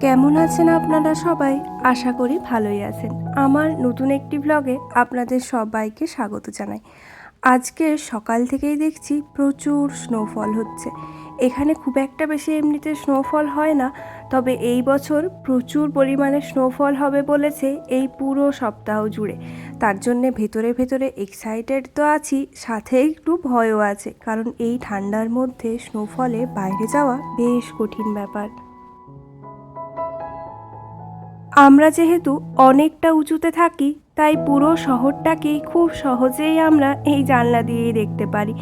কেমন আছেন আপনারা সবাই? আশা করি ভালোই আছেন। আমার নতুন একটি ব্লগে আপনাদের সবাইকে স্বাগত জানাই। আজকে সকাল থেকেই দেখছি প্রচুর স্নোফল হচ্ছে। এখানে খুব একটা বেশি এমনিতে স্নোফল হয় না, তবে এই বছর প্রচুর পরিমাণে স্নোফল হবে বলেছে এই পুরো সপ্তাহ জুড়ে। তার জন্যে ভেতরে ভেতরে এক্সাইটেড তো আছি, সাথে একটু ভয়ও আছে, কারণ এই ঠান্ডার মধ্যে স্নোফলে বাইরে যাওয়া বেশ কঠিন ব্যাপার। আমরা যেহেতু অনেকটা উঁচুতে থাকি, তাই পুরো শহরটাকেই খুব সহজেই আমরা এই জানলা দিয়েই দেখতে পারি,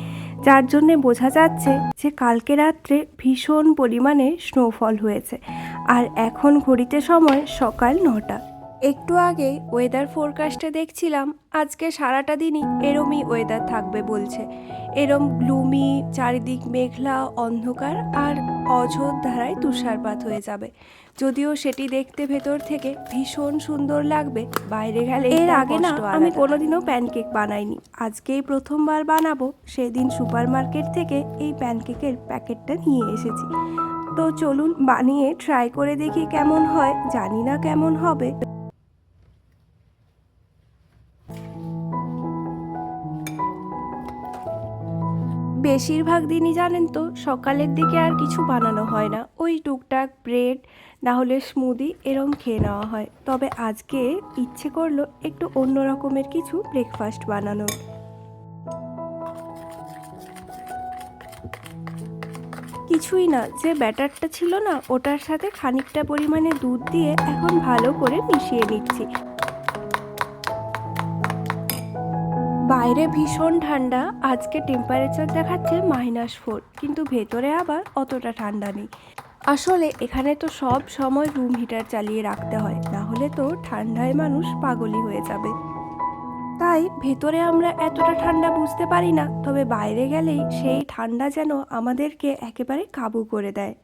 যার জন্যে বোঝা যাচ্ছে যে কালকে রাত্রে ভীষণ পরিমাণে স্নোফল হয়েছে। আর এখন ঘড়িতে সময় সকাল 9টা। একটু আগেই ওয়েদার ফোরকাস্টে দেখছিলাম আজকে সারাটা দিনই এরমই ওয়েদার থাকবে বলছে। এরম গ্লুমি, চারিদিক মেঘলা, অন্ধকার আর অঝোর ধারায় তুষারপাত হয়ে যাবে। যদিও সেটি দেখতে ভেতর থেকে ভীষণ সুন্দর লাগবে, বাইরে গেলে এর আগে না আমি কোনোদিনও প্যানকেক বানাইনি, আজকেই প্রথমবার বানাবো। সেদিন সুপার মার্কেট থেকে এই প্যানকেকের প্যাকেটটা নিয়ে এসেছি। তো চলুন বানিয়ে ট্রাই করে দেখি কেমন হয়। জানি না কেমন হবে। বেশিরভাগ দিনই জানেন তো সকালের দিকে আর কিছু বানানো হয় না, ওই টুকটাক ব্রেড না হলে স্মুদি এরম খেয়ে নেওয়া হয়। তবে আজকে ইচ্ছে করলো একটু অন্য রকমের কিছু ব্রেকফাস্ট বানানোর। কিছুই না, যে ব্যাটারটা ছিল না ওটার সাথে খানিকটা পরিমাণে দুধ দিয়ে এখন ভালো করে মিশিয়ে নিচ্ছি। বাইরে ভীষণ ঠান্ডা, আজকে টেম্পারেচার দেখাচ্ছে -4, কিন্তু ভেতরে আবার অতটা ঠান্ডা নেই। আসলে এখানে তো সব সময় রুম হিটার চালিয়ে রাখতে হয়, না হলে তো ঠান্ডায় মানুষ পাগলই হয়ে যাবে। তাই ভেতরে আমরা এতটা ঠান্ডা বুঝতে পারি না, তবে বাইরে গেলেই সেই ঠান্ডা যেন আমাদেরকে একেবারে কাবু করে দেয়।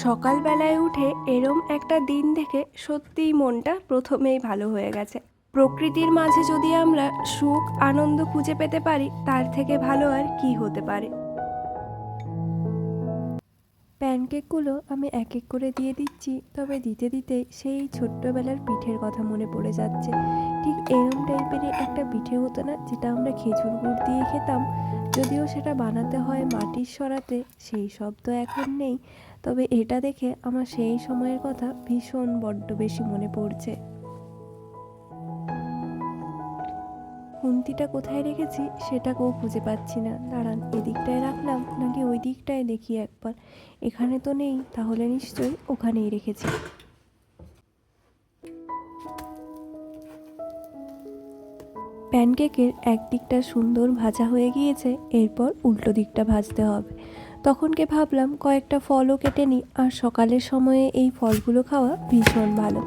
সকালবেলায় উঠে এরম একটা দিন দেখে সত্যিই মনটা প্রথমেই ভালো হয়ে গেছে। প্রকৃতির মাঝে যদি আমরা সুখ আনন্দ খুঁজে পেতে পারি, তার থেকে ভালো আর কি হতে পারে। প্যানকেকগুলো আমি এক এক করে দিয়ে দিচ্ছি, তবে দিতে দিতে সেই ছোট্টবেলার পিঠের কথা মনে পড়ে যাচ্ছে। ঠিক এরম টাইপেরই একটা পিঠে হতো না, যেটা আমরা খেজুর গুড় দিয়ে খেতাম। যদিও সেটা বানাতে হয় মাটির সরাতে, সেই সব তো এখন নেই। তবে এটা দেখে আমার সেই সময়ের কথা ভীষণ বড্ড বেশি মনে পড়ছে। খুন্তিটা কোথায় রেখেছি সেটাকেও খুঁজে পাচ্ছি না। দাঁড়ান, এদিকটায় রাখলাম নাকি ওই দিকটায় দেখি একবার। এখানে তো নেই, তাহলে নিশ্চয়ই ওখানেই রেখেছি। প্যানকেকের একদিকটা সুন্দর ভাজা হয়ে গিয়েছে, এরপর উল্টো দিকটা ভাজতে হবে। তখনকে ভাবলাম কয়েকটা ফলও কেটে নিই, আর সকালের সময়ে এই ফলগুলো খাওয়া ভীষণ ভালো।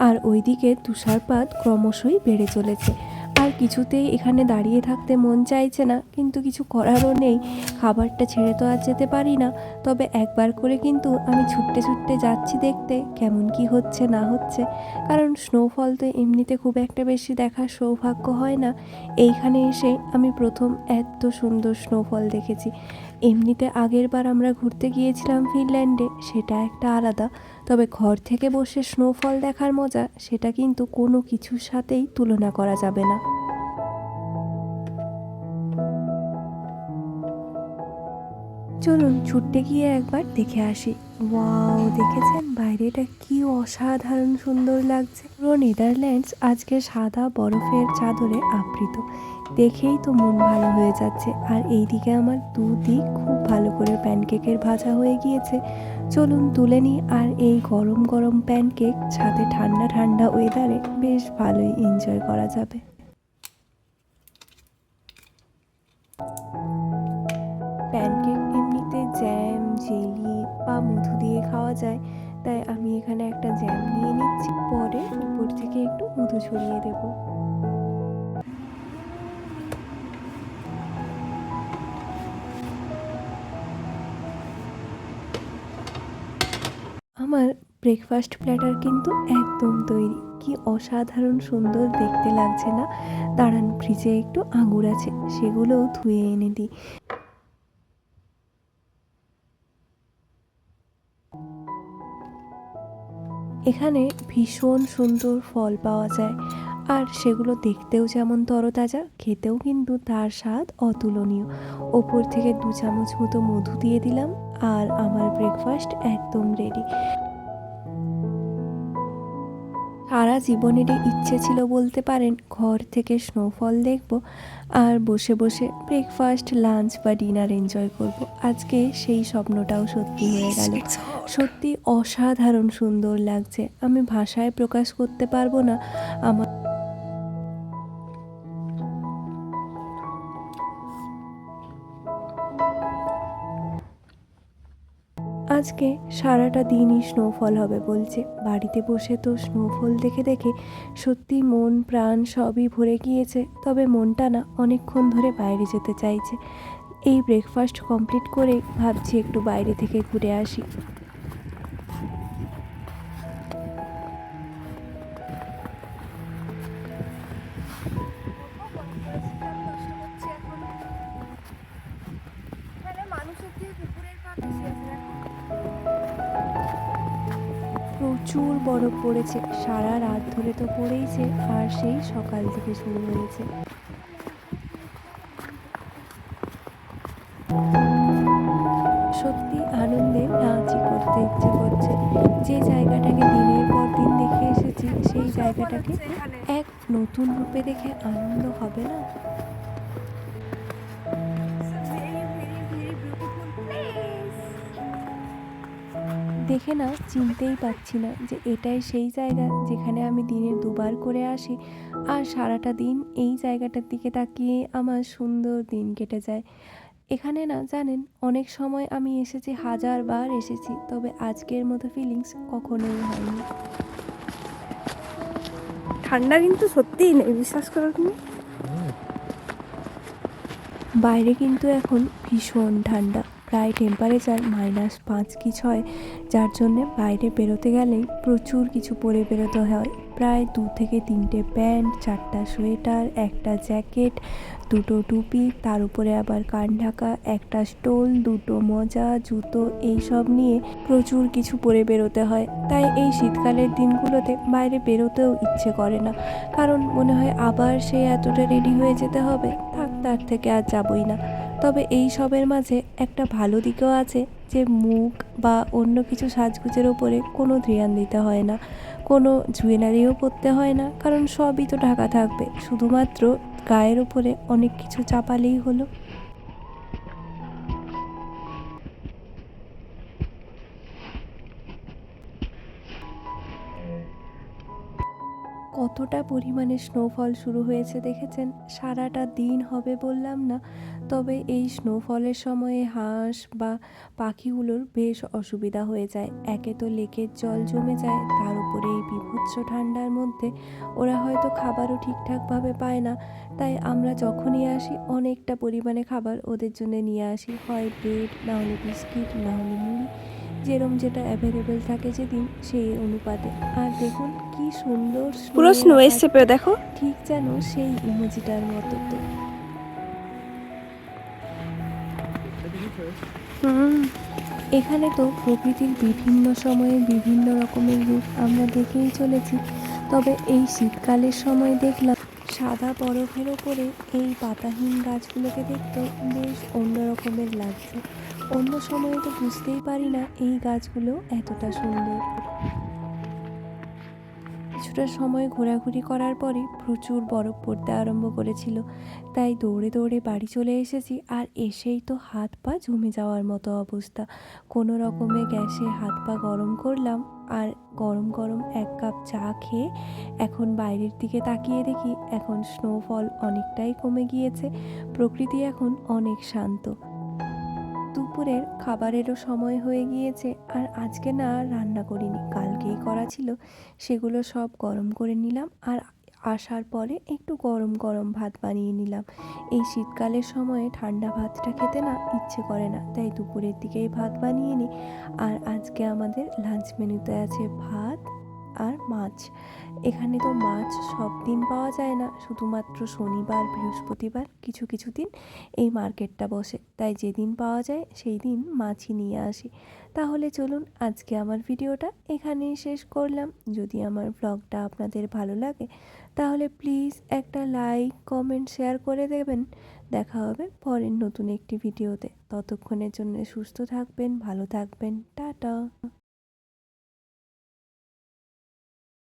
আর ওইদিকে তুষারপাত ক্রমশই বেড়ে চলেছে, আর কিছুতেই এখানে দাঁড়িয়ে থাকতে মন চাইছে না, কিন্তু কিছু করারও নেই। খাবারটা ছেড়ে তো আর যেতে পারি না। তবে একবার করে কিন্তু আমি ছুটতে ছুটতে যাচ্ছি দেখতে কেমন কি হচ্ছে না হচ্ছে, কারণ স্নোফল তো এমনিতে খুব একটা বেশি দেখার সৌভাগ্য হয় না। এইখানে এসে আমি প্রথম এত সুন্দর স্নোফল দেখেছি। এমনিতে আগের বার আমরা ঘুরতে গিয়েছিলাম ফিনল্যান্ডে, সেটা একটা আলাদা। তবে ঘর থেকে বসে স্নোফল দেখার মজা, সেটা কিন্তু কোনো কিছুর সাথেই তুলনা করা যাবে না। চলুন ছুটতে গিয়ে একবার দেখে আসি। ওয়াও, দেখেছেন বাইরেটা কি অসাধারণ সুন্দর লাগছে। পুরো নেদারল্যান্ডস আজকে সাদা বরফের চাদরে আবৃত, দেখেই তো মন ভালো হয়ে যাচ্ছে। আর এইদিকে আমার দুদিক খুব ভালো করে প্যানকেকের ভাজা হয়ে গিয়েছে। চলুন তুলে নিই, আর এই গরম গরম প্যানকেক সাথে ঠান্ডা ঠান্ডা ওয়েদারে বেশ ভালোই এনজয় করা যাবে। প্যানকেক এমনিতে জ্যাম, জেলি বা মধু দিয়ে খাওয়া যায়, তাই আমি এখানে একটা জ্যাম নিয়ে নিচ্ছি, পরে উপর থেকে একটু মধু ছড়িয়ে দেব। আমার ব্রেকফাস্ট প্ল্যাটার কিন্তু একদম তৈরি। কি অসাধারণ সুন্দর দেখতে লাগছে না। দাঁড়ান, ফ্রিজে একটু আঙুর আছে, সেগুলোও ধুয়ে এনে দিই। এখানে ভীষণ সুন্দর ফল পাওয়া যায়, আর সেগুলো দেখতেও যেমন তরতাজা, খেতেও কিন্তু তার স্বাদ অতুলনীয়। ওপর থেকে 2 চামচ মতো মধু দিয়ে দিলাম, আর আমার ব্রেকফাস্ট একদম রেডি। সারা জীবনেরই ইচ্ছে ছিল বলতে পারেন ঘর থেকে স্নোফল দেখব আর বসে বসে ব্রেকফাস্ট, লাঞ্চ বা ডিনার এনজয় করব। আজকে সেই স্বপ্নটাও সত্যি হয়ে গেল। সত্যি অসাধারণ সুন্দর লাগছে, আমি ভাষায় প্রকাশ করতে পারবো না আমার। আজকে সারাটা দিনই স্নোফল হবে বলছে। বাড়িতে বসে তো স্নোফল দেখে দেখে সত্যি মন প্রাণ সবই ভরে গিয়েছে, তবে মনটা না অনেকক্ষণ ধরে বাইরে যেতে চাইছে। এই ব্রেকফাস্ট কমপ্লিট করে ভাবছি একটু বাইরে থেকে ঘুরে আসি। প্রচুর বরফ পড়েছে, সারা রাত ধরে তো পড়েইছে, আর সেই সকাল থেকে শুরু হয়েছে। সত্যি আনন্দে নাচই করতে ইচ্ছে করছে। যে জায়গাটাকে দিনের পর দিন দেখে এসেছি, সেই জায়গাটাকে এক নতুন রূপে দেখে আনন্দ হবে না? দেখে না চিনতেই পারছি না যে এটাই সেই জায়গা যেখানে আমি দিনে 2বার করে আসি, আর সারাটা দিন এই জায়গাটার দিকে তাকিয়ে আমার সুন্দর দিন কেটে যায়। এখানে না জানেন, অনেক সময় আমি এসেছি, 1000বার এসেছি, তবে আজকের মতো ফিলিংস কখনোই হয়নি। ঠান্ডা কিন্তু সত্যিই নেই, বিশ্বাস করো তুমি। বাইরে কিন্তু এখন ভীষণ ঠান্ডা, প্রায় টেম্পারেচার -5 কি 6, যার জন্যে বাইরে বেরোতে গেলেই প্রচুর কিছু পরে বেরোতে হয়। প্রায় 2 থেকে 3টে প্যান্ট, 4টা সোয়েটার, একটা জ্যাকেট, 2টো টুপি, তার উপরে আবার কান ঢাকা, একটা স্টোল, 2টো মোজা, জুতো, এইসব নিয়ে প্রচুর কিছু পরে বেরোতে হয়। তাই এই শীতকালের দিনগুলোতে বাইরে বেরোতেও ইচ্ছে করে না, কারণ মনে হয় আবার সেই এতটা রেডি হয়ে যেতে হবে, থাক তার থেকে আর যাবই না। তবে এই সবের মাঝে একটা ভালো দিকও আছে, যে মুখ বা অন্য কিছু সাজগোজের ওপরে কোনো ধ্যান দিতে হয় না, কোনো জুয়েলারিও পরতে হয় না, কারণ সবই তো ঢাকা থাকবে, শুধুমাত্র গায়ের ওপরে অনেক কিছু চাপালেই হলো। কতটা পরিমাণে স্নোফল শুরু হয়েছে দেখেছেন? সারাটা দিন হবে বললাম না, তবে এই স্নোফলের সময়ে হাঁস বা পাখিগুলোর বেশ অসুবিধা হয়ে যায়। একে তো লেকের জল জমে যায়, তার উপরে এই বীভৎস ঠান্ডার মধ্যে ওরা হয়তো খাবারও ঠিকঠাকভাবে পায় না। তাই আমরা যখনই আসি অনেকটা পরিমাণে খাবার ওদের জন্য নিয়ে আসি, হয় ব্রেড, না হলে বিস্কিট, না হলে মুড়ি, যেরম যেটা অ্যাভেলেবেল থাকে যেদিন সেই অনুপাতে। আর দেখুন কি সুন্দর পুরো স্নো এসছে, দেখো ঠিক যেন সেই ইমোজিটার মতো। তো এখানে তো প্রকৃতির বিভিন্ন সময়ে বিভিন্ন রকমের রূপ আমরা দেখেই চলেছি, তবে এই শীতকালের সময় দেখলাম সাদা বরফের ওপরে এই পাতাহীন গাছগুলোকে দেখতেও বেশ অন্য রকমের লাগছে। অন্য সময়ে তো বুঝতেই পারি না এই গাছগুলো এতটা সুন্দর। কিছুটা সময় ঘোরাঘুরি করার পরে প্রচুর বরফ পড়তে আরম্ভ করেছিল, তাই দৌড়ে দৌড়ে বাড়ি চলে এসেছি। আর এসেই তো হাত পা জমে যাওয়ার মতো অবস্থা। কোনো রকমে গ্যাসে হাত পা গরম করলাম, আর গরম গরম 1 কাপ চা খেয়ে এখন বাইরের দিকে তাকিয়ে দেখি এখন স্নোফল অনেকটাই কমে গিয়েছে, প্রকৃতি এখন অনেক শান্ত। দুপুরের খাবারেরও সময় হয়ে গিয়েছে, আর আজকে না রান্না করিনি, কালকেই করা ছিল, সেগুলো সব গরম করে নিলাম। আর আসার পরে একটু গরম গরম ভাত বানিয়ে নিলাম। এই শীতকালের সময়ে ঠান্ডা ভাতটা খেতে না ইচ্ছে করে না, তাই দুপুরের দিকেই ভাত বানিয়ে নিই। আর আজকে আমাদের লাঞ্চ মেনুতে আছে ভাত, আর মাছ। এখানে তো মাছ সব দিন পাওয়া যায় না, শুধুমাত্র শনিবার বৃহস্পতিবার কিছু কিছু দিন এই মার্কেটটা বসে, তাই যেদিন পাওয়া যায় সেই দিন মাছই নিয়ে আসি। তাহলে চলুন আজকে আমার ভিডিওটা এখানেই শেষ করলাম। যদি আমার ব্লগটা আপনাদের ভালো লাগে তাহলে প্লিজ একটা লাইক কমেন্ট শেয়ার করে দেবেন। দেখা হবে পরের নতুন একটি ভিডিওতে। ততক্ষণের জন্য সুস্থ থাকবেন, ভালো থাকবেন, টাটা।